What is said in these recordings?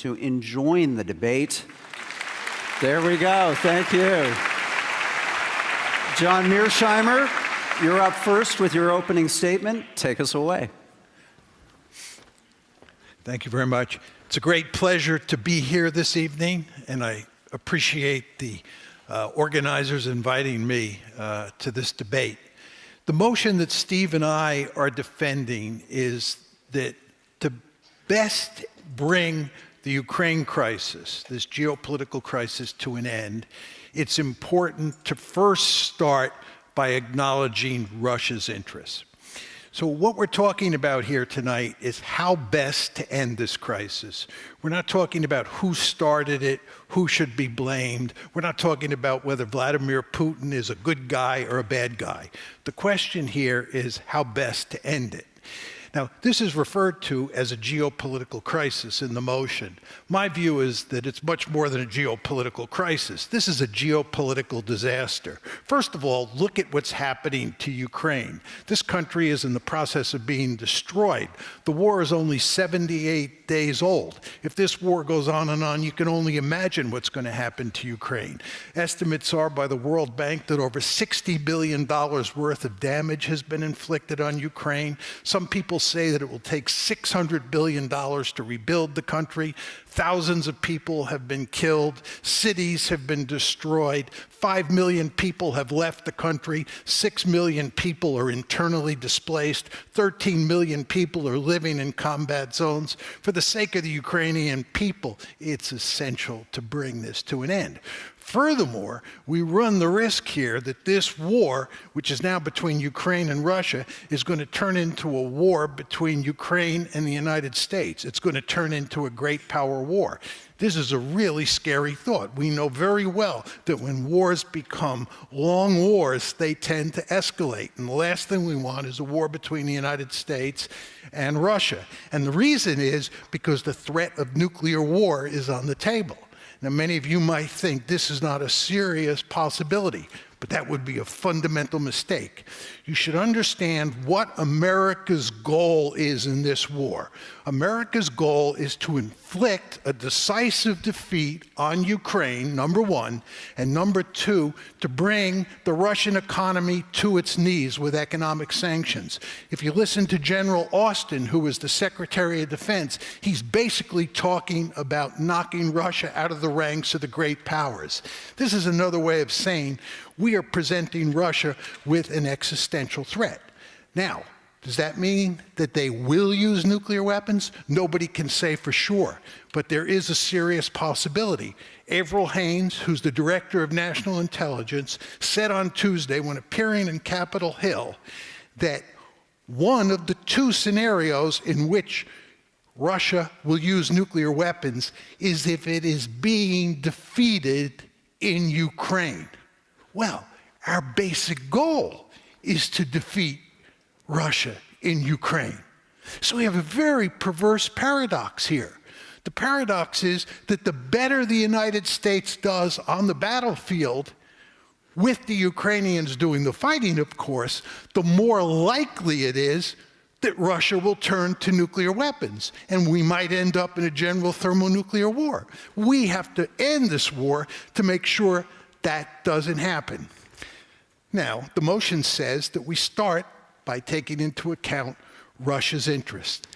to enjoin the debate. There we go. Thank you. John Mearsheimer, you're up first with your opening statement. Take us away. Thank you very much. It's a great pleasure to be here this evening, and I appreciate the organizers inviting me to this debate. The motion that Steve and I are defending is that to best bring the Ukraine crisis, this geopolitical crisis, to an end, it's important to first start by acknowledging Russia's interests. So what we're talking about here tonight is how best to end this crisis. We're not talking about who started it, who should be blamed. We're not talking about whether Vladimir Putin is a good guy or a bad guy. The question here is how best to end it. Now, this is referred to as a geopolitical crisis in the motion. My view is that it's much more than a geopolitical crisis. This is a geopolitical disaster. First of all, look at what's happening to Ukraine. This country is in the process of being destroyed. The war is only 78 days old. If this war goes on, you can only imagine what's going to happen to Ukraine. Estimates are by the World Bank that over $60 billion worth of damage has been inflicted on Ukraine. Some people say that it will take $600 billion to rebuild the country. Thousands of people have been killed. Cities have been destroyed. 5 million people have left the country. 6 million people are internally displaced. 13 million people are living in combat zones. For the sake of the Ukrainian people, it's essential to bring this to an end. Furthermore, we run the risk here that this war, which is now between Ukraine and Russia, is going to turn into a war between Ukraine and the United States. It's going to turn into a great power war. This is a really scary thought. We know very well that when wars become long wars, they tend to escalate. And the last thing we want is a war between the United States and Russia. And the reason is because the threat of nuclear war is on the table. Now, many of you might think this is not a serious possibility, but that would be a fundamental mistake. You should understand what America's goal is in this war. America's goal is to inflict a decisive defeat on Ukraine, number one, and number two, to bring the Russian economy to its knees with economic sanctions. If you listen to General Austin, who is the Secretary of Defense, he's basically talking about knocking Russia out of the ranks of the great powers. This is another way of saying we are presenting Russia with an existential threat. Now, does that mean that they will use nuclear weapons? Nobody can say for sure, but there is a serious possibility. Avril Haines, who's the Director of National Intelligence, said on Tuesday when appearing in Capitol Hill that one of the two scenarios in which Russia will use nuclear weapons is if it is being defeated in Ukraine. Well, our basic goal is to defeat Russia in Ukraine. So we have a very perverse paradox here. The paradox is that the better the United States does on the battlefield, with the Ukrainians doing the fighting, of course, the more likely it is that Russia will turn to nuclear weapons, and we might end up in a general thermonuclear war. We have to end this war to make sure that doesn't happen. Now, the motion says that we start by taking into account Russia's interests.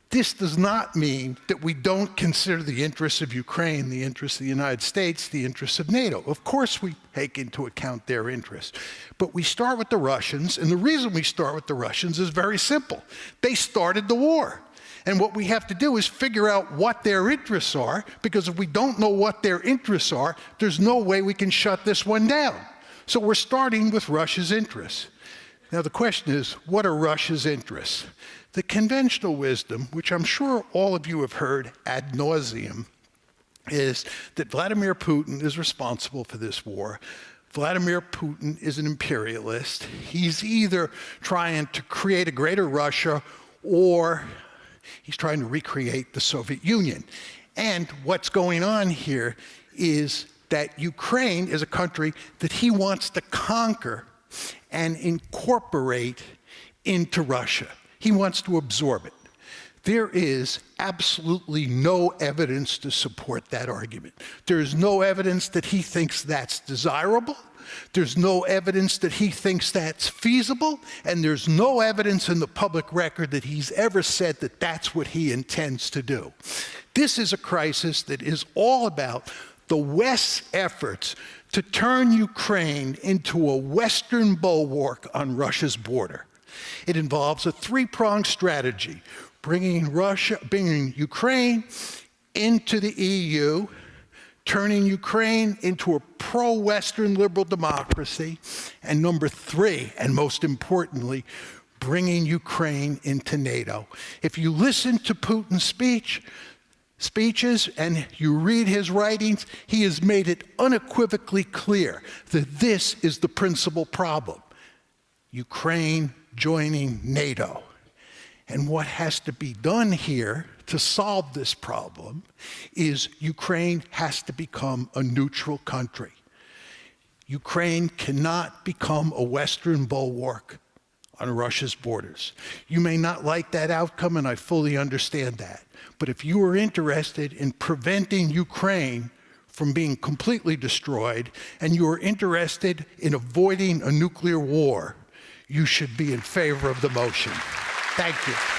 This does not mean that we don't consider the interests of Ukraine, the interests of the United States, the interests of NATO. Of course we take into account their interests. But we start with the Russians, and the reason we start with the Russians is very simple. They started the war. And what we have to do is figure out what their interests are, because if we don't know what their interests are, there's no way we can shut this one down. So we're starting with Russia's interests. Now the question is, what are Russia's interests? The conventional wisdom, which I'm sure all of you have heard ad nauseum, is that Vladimir Putin is responsible for this war. Vladimir Putin is an imperialist. He's either trying to create a greater Russia or he's trying to recreate the Soviet Union. And what's going on here is that Ukraine is a country that he wants to conquer and incorporate into Russia. He wants to absorb it. There is absolutely no evidence to support that argument. There is no evidence that he thinks that's desirable. There's no evidence that he thinks that's feasible, and there's no evidence in the public record that he's ever said that that's what he intends to do. This is a crisis that is all about the West's efforts to turn Ukraine into a Western bulwark on Russia's border. It involves a three-pronged strategy: bringing Ukraine into the EU, turning Ukraine into a pro-Western liberal democracy, and number three, and most importantly, bringing Ukraine into NATO. If you listen to Putin's speeches and you read his writings, he has made it unequivocally clear that this is the principal problem: Ukraine joining NATO. And what has to be done here to solve this problem is Ukraine has to become a neutral country. Ukraine cannot become a Western bulwark on Russia's borders. You may not like that outcome, and I fully understand that. But if you are interested in preventing Ukraine from being completely destroyed, and you are interested in avoiding a nuclear war, you should be in favor of the motion. Thank you.